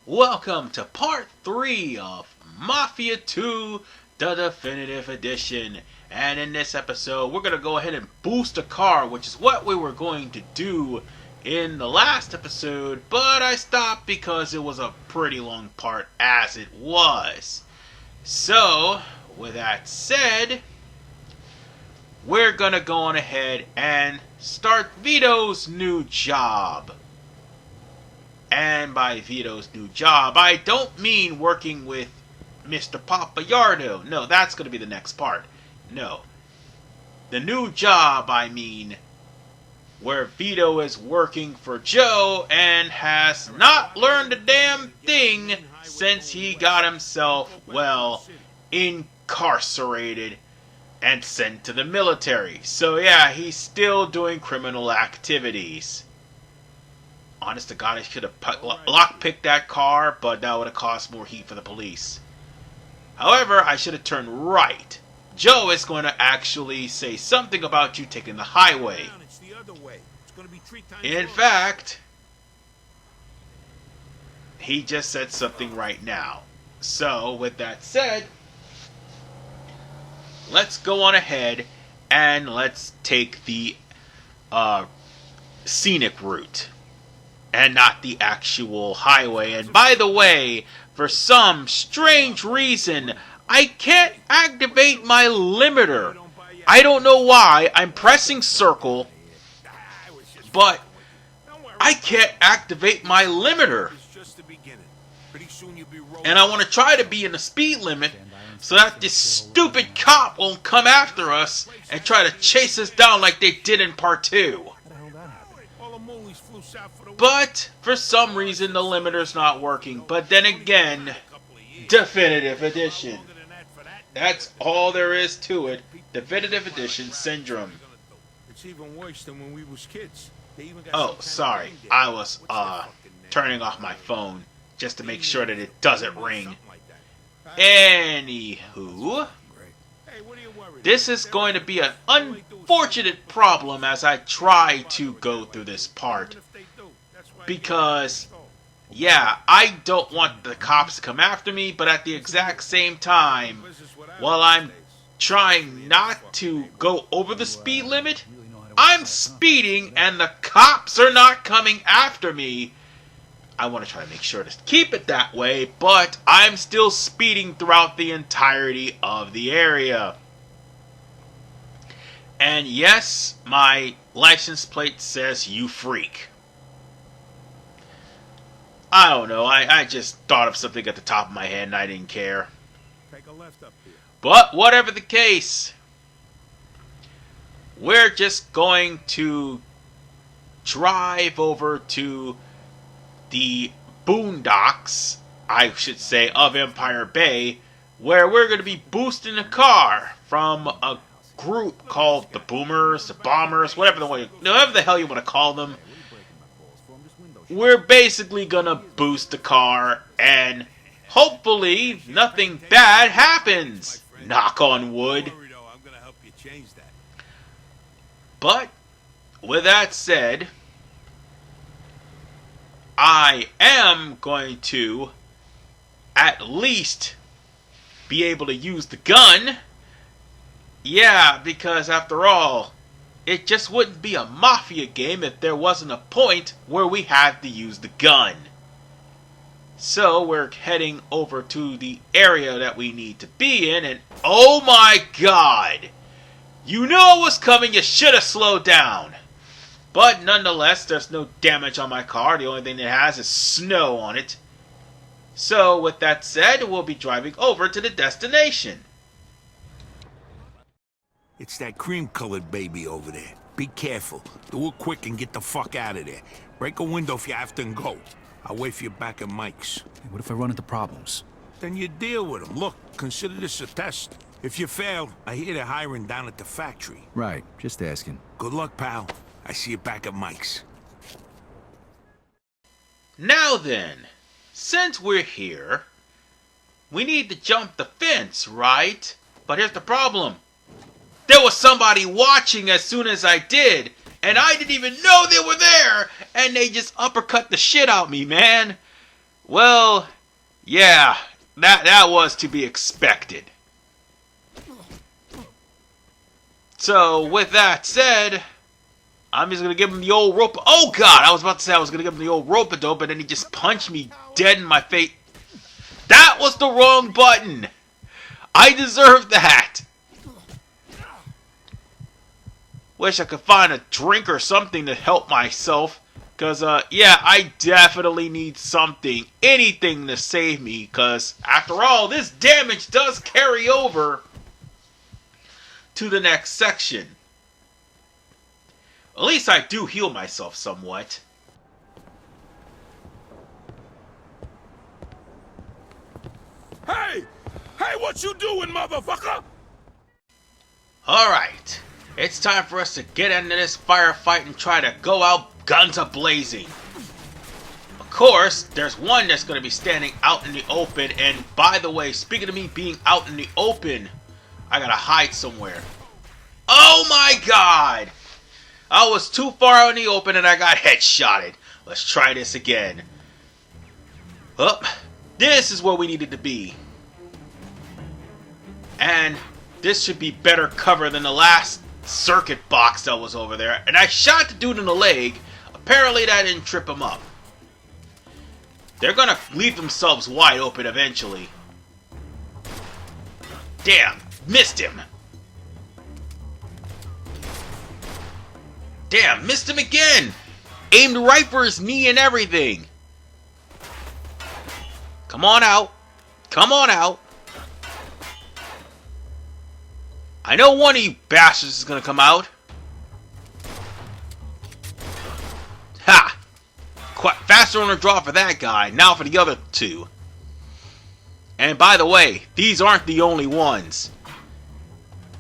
Welcome to part 3 of Mafia 2, the Definitive Edition. And in this episode, we're going to go ahead and boost a car, which is what we were going to do in the last episode, but I stopped because it was a pretty long part as it was. So, with that said, we're going to go on ahead and start Vito's new job. And by Vito's new job, I don't mean working with Mr. Papalardo. No, that's going to be the next part. No. The new job, I mean, where Vito is working for Joe and has not learned a damn thing since he got himself, well, incarcerated and sent to the military. So yeah, he's still doing criminal activities. Honest to God, I should have lockpicked that car, but that would have cost more heat for the police. However, I should have turned right. Joe is going to actually say something about you taking the highway. In fact, he just said something right now. So, with that said, let's go on ahead and let's take the scenic route. And not the actual highway. And by the way, for some strange reason, I can't activate my limiter. I don't know why. I'm pressing circle, but I can't activate my limiter. And I want to try to be in the speed limit so that this stupid cop won't come after us and try to chase us down like they did in part 2. But, for some reason, the limiter's not working. But then again, Definitive Edition. That's all there is to it. Definitive Edition syndrome. It's even worse than when we was kids. Oh, sorry. I was, turning off my phone just to make sure that it doesn't ring. Anywho, this is going to be an unfortunate problem as I try to go through this part. Because, yeah, I don't want the cops to come after me, but at the exact same time, while I'm trying not to go over the speed limit, I'm speeding and the cops are not coming after me. I want to try to make sure to keep it that way, but I'm still speeding throughout the entirety of the area. And yes, my license plate says "you freak." I don't know, I just thought of something at the top of my head and I didn't care. Take a left up here. But whatever the case, we're just going to drive over to the boondocks, I should say, of Empire Bay, where we're going to be boosting a car from a group called the Boomers, the Bombers, whatever the hell you want to call them. We're basically gonna boost the car, and hopefully nothing bad happens. Knock on wood. But, with that said, I am going to at least be able to use the gun. Yeah, because after all, it just wouldn't be a Mafia game if there wasn't a point where we had to use the gun. So we're heading over to the area that we need to be in, and oh my god! You knew it was coming, you should have slowed down. But nonetheless, there's no damage on my car. The only thing it has is snow on it. So with that said, we'll be driving over to the destination. It's that cream-colored baby over there. Be careful. Do it quick and get the fuck out of there. Break a window if you have to and go. I'll wait for you back at Mike's. Hey, what if I run into problems? Then you deal with them. Look, consider this a test. If you fail, I hear they're hiring down at the factory. Right, just asking. Good luck, pal. I see you back at Mike's. Now then, since we're here, we need to jump the fence, right? But here's the problem. There was somebody watching as soon as I did, and I didn't even know they were there, and they just uppercut the shit out of me, man. Well, yeah, that was to be expected. So, with that said, I'm just gonna give him the old rope. Oh god, I was about to say I was gonna give him the old rope-a-dope, but then he just punched me dead in my face. That was the wrong button! I deserve that! Wish I could find a drink or something to help myself. Cause, yeah, I definitely need something, anything to save me. Cause, after all, this damage does carry over to the next section. At least I do heal myself somewhat. Hey! Hey, what you doing, motherfucker? Alright, it's time for us to get into this firefight and try to go out guns a-blazing. Of course, there's one that's going to be standing out in the open, and by the way, speaking of me being out in the open, I gotta hide somewhere. Oh my god! I was too far out in the open and I got headshotted. Let's try this again. Up. This is where we needed to be. And this should be better cover than the last circuit box that was over there. And I shot the dude in the leg. Apparently that didn't trip him up. They're gonna leave themselves wide open eventually. Damn, missed him. Damn, missed him again! Aimed right for his knee and everything. Come on out. Come on out. I know one of you bastards is gonna come out. Ha! Quite faster on the draw for that guy. Now for the other two. And by the way, these aren't the only ones.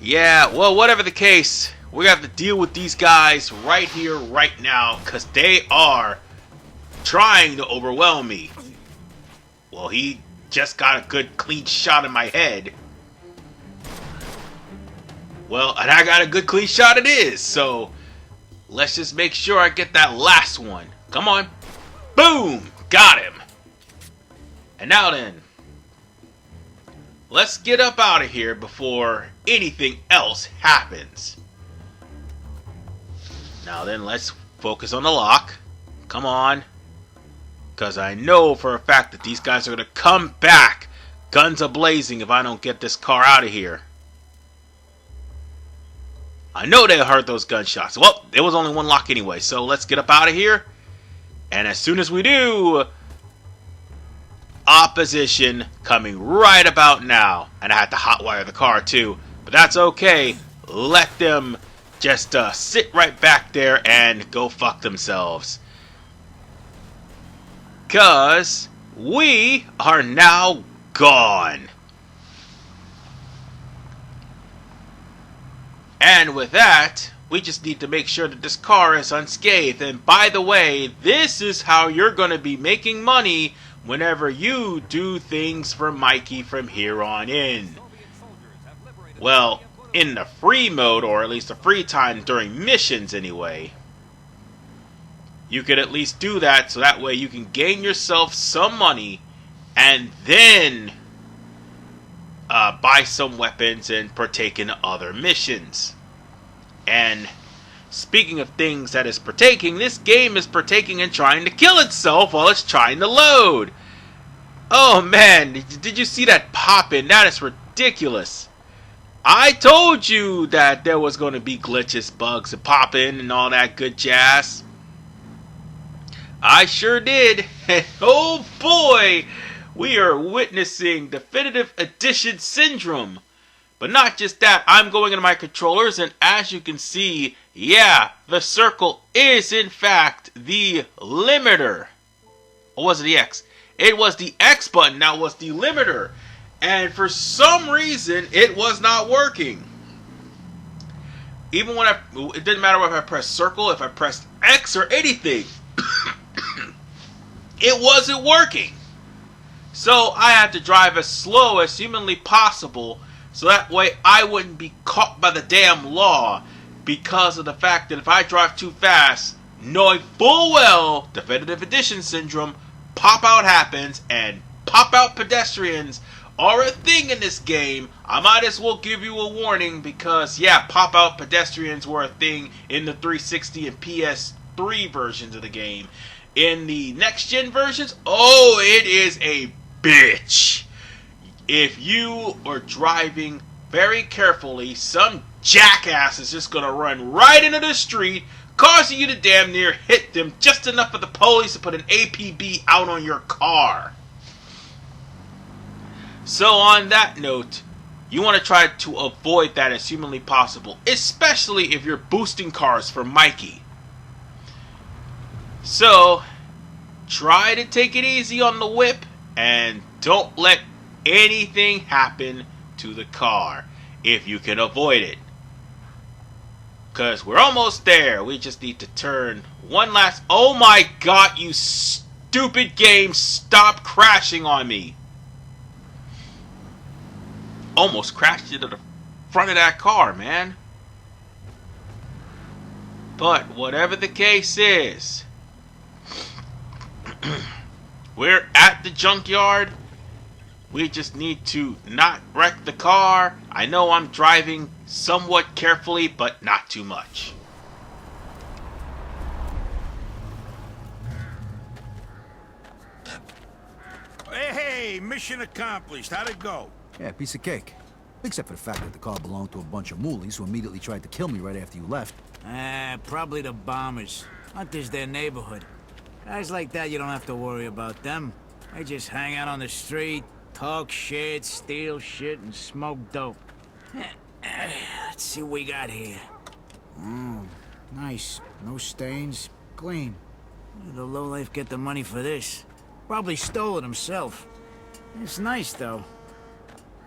Yeah, well, whatever the case, we have to deal with these guys right here, right now, because they are trying to overwhelm me. Well, he just got a good clean shot in my head. Well, and I got a good clean shot it is, so let's just make sure I get that last one. Come on. Boom! Got him. And now then, let's get up out of here before anything else happens. Now then, let's focus on the lock. Come on. Because I know for a fact that these guys are going to come back guns a-blazing if I don't get this car out of here. I know they heard those gunshots. Well, there was only one lock anyway, so let's get up out of here. And as soon as we do, opposition coming right about now. And I had to hotwire the car too, but that's okay. Let them just sit right back there and go fuck themselves. Because we are now gone. And with that, we just need to make sure that this car is unscathed. And by the way, this is how you're going to be making money whenever you do things for Mikey from here on in. Well, in the free mode, or at least the free time during missions anyway. You could at least do that so that way you can gain yourself some money and then buy some weapons and partake in other missions. And speaking of things that is partaking, this game is partaking and trying to kill itself while it's trying to load. Oh man, did you see that pop-in? That is ridiculous. I told you that there was going to be glitches, bugs, and pop-in and all that good jazz. I sure did. Oh boy, we are witnessing Definitive Edition Syndrome. But not just that, I'm going into my controllers, and as you can see, yeah, the circle is in fact the limiter. Or was it the X? It was the X button that was the limiter. And for some reason, it was not working. Even when it didn't matter if I pressed circle, if I pressed X or anything. It wasn't working. So I had to drive as slow as humanly possible so that way I wouldn't be caught by the damn law because of the fact that if I drive too fast, knowing full well Definitive Edition Syndrome, pop-out happens, and pop-out pedestrians are a thing in this game, I might as well give you a warning because, yeah, pop-out pedestrians were a thing in the 360 and PS3 versions of the game. In the next-gen versions, oh, it is a bitch. If you are driving very carefully, some jackass is just going to run right into the street, causing you to damn near hit them just enough for the police to put an APB out on your car. So on that note, you want to try to avoid that as humanly possible, especially if you're boosting cars for Mikey. So, try to take it easy on the whip and don't let anything happen to the car if you can avoid it. Because we're almost there. We just need to turn one last... Oh my god, you stupid game, stop crashing on me. Almost crashed into the front of that car, man. But whatever the case is, we're at the junkyard. We just need to not wreck the car. I know I'm driving somewhat carefully, but not too much. Hey, mission accomplished. How'd it go? Yeah, piece of cake. Except for the fact that the car belonged to a bunch of moolies who immediately tried to kill me right after you left. Probably the bombers. Hunter's their neighborhood. Guys like that, you don't have to worry about them. They just hang out on the street, talk shit, steal shit, and smoke dope. Let's see what we got here. Nice. No stains. Clean. Where did the lowlife get the money for this? Probably stole it himself. It's nice, though.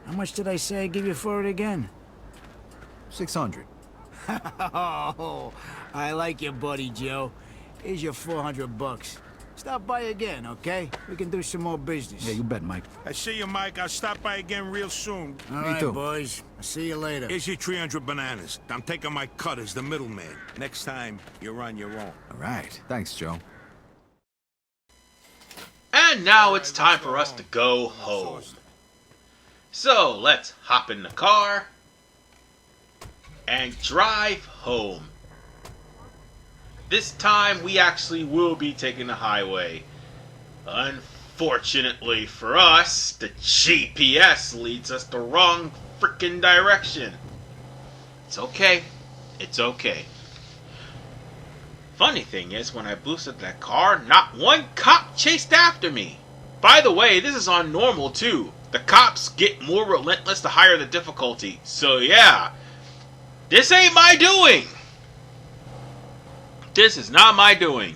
How much did I say I'd give you for it again? 600. Oh, I like your buddy, Joe. Here's your 400 bucks. Stop by again, okay? We can do some more business. Yeah, you bet, Mike. I see you, Mike. I'll stop by again real soon. All Me right, too. boys. I'll see you later. Here's your 300 bananas. I'm taking my cut as the middleman. Next time, you're on your own. All right. Thanks, Joe. And now it's time for us to go home. So let's hop in the car and drive home. This time we actually will be taking the highway. Unfortunately for us, the GPS leads us the wrong freaking direction. It's okay. It's okay. Funny thing is, when I boosted that car, not one cop chased after me. By the way, this is on normal too. The cops get more relentless the higher the difficulty. So yeah, this ain't my doing. This is not my doing.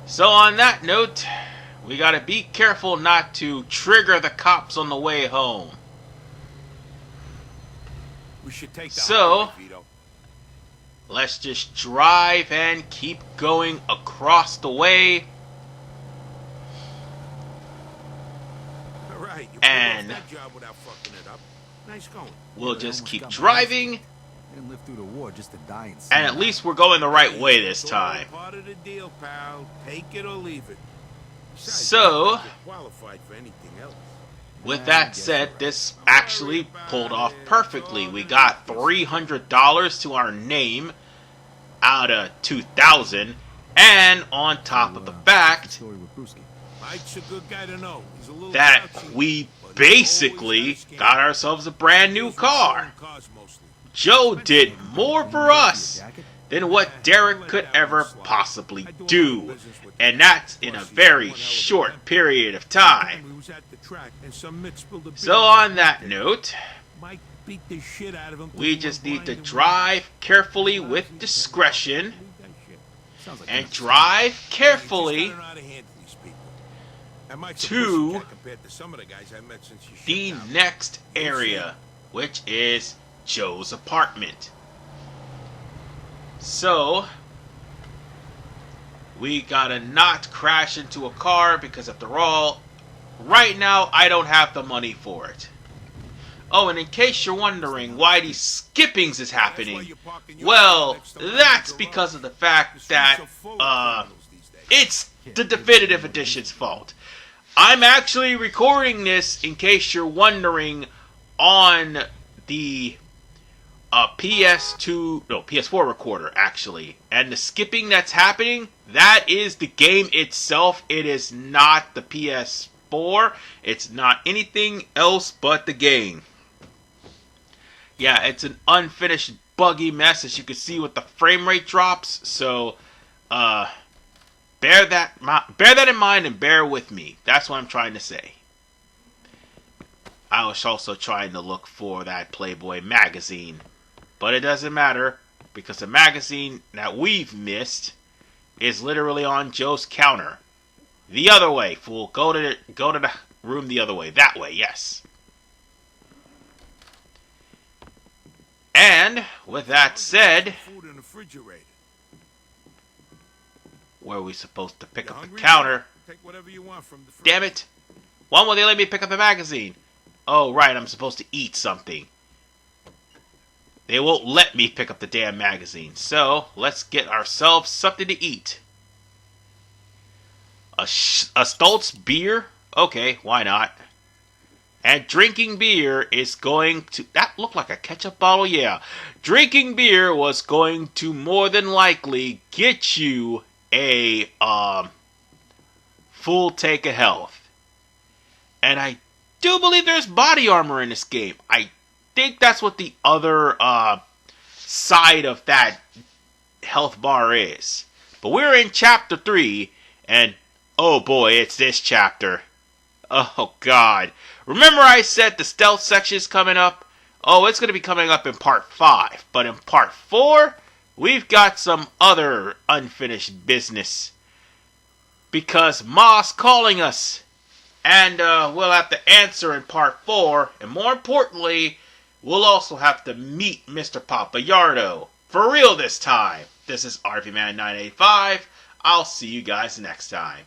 So on that note, we gotta be careful not to trigger the cops on the way home. We should take the So, highway, Vito. let's just drive and keep going across the way. All right, you And pulled off that job without fucking it up. Nice going. We'll Yeah, they just almost keep got me. driving, I didn't live through the war just to die in and at least we're going the right way this It's all time. part of the deal, pal. Take it or leave it. Besides, So, you're qualified for anything else. with that said, this actually pulled off perfectly. We got $300 to our name out of 2,000, and on top of the fact story with Brewski. Mike's a good guy to know. He's a little that grouchy, we but he basically always has got game. ourselves a brand new Deals with car. selling cars mostly. Joe did more for us than what Derek could ever possibly do, and that's in a very short period of time. We was at the track and some Mitch spilled a beer So on that note, Mike beat the shit out of him. we just need to drive carefully with discretion Sounds like and that. drive carefully to to some of the guys I met since you the shut down. next area, which is Joe's apartment. So, we gotta not crash into a car because after all, right now I don't have the money for it. Oh, and in case you're wondering why these skippings is happening, well, that's because of the fact that, it's the definitive edition's fault. I'm actually recording this, in case you're wondering, on the PS4 recorder, actually. And the skipping that's happening, that is the game itself. It is not the PS4. It's not anything else but the game. Yeah, it's an unfinished, buggy mess, as you can see with the frame rate drops. So, bear that in mind and bear with me. That's what I'm trying to say. I was also trying to look for that Playboy magazine. But it doesn't matter, because the magazine that we've missed is literally on Joe's counter. The other way, fool. Go to the room the other way. That way, yes. And, with that said, where are we supposed to pick up the counter? Damn it. Why won't they let me pick up the magazine? Oh, right, I'm supposed to eat something. They won't let me pick up the damn magazine. So, let's get ourselves something to eat. A Stoltz beer? Okay, why not? And drinking beer is going to... That looked like a ketchup bottle, yeah. Drinking beer was going to more than likely get you a full take of health. And I do believe there's body armor in this game. I think that's what the other side of that health bar is. But we're in chapter 3, and oh boy, it's this chapter. Oh god. Remember I said the stealth section is coming up? Oh, it's going to be coming up in part 5. But in part 4, we've got some other unfinished business. Because Ma's calling us. And we'll have to answer in part 4. And more importantly, we'll also have to meet Mr. Papayardo. For real this time. This is RVMan985. I'll see you guys next time.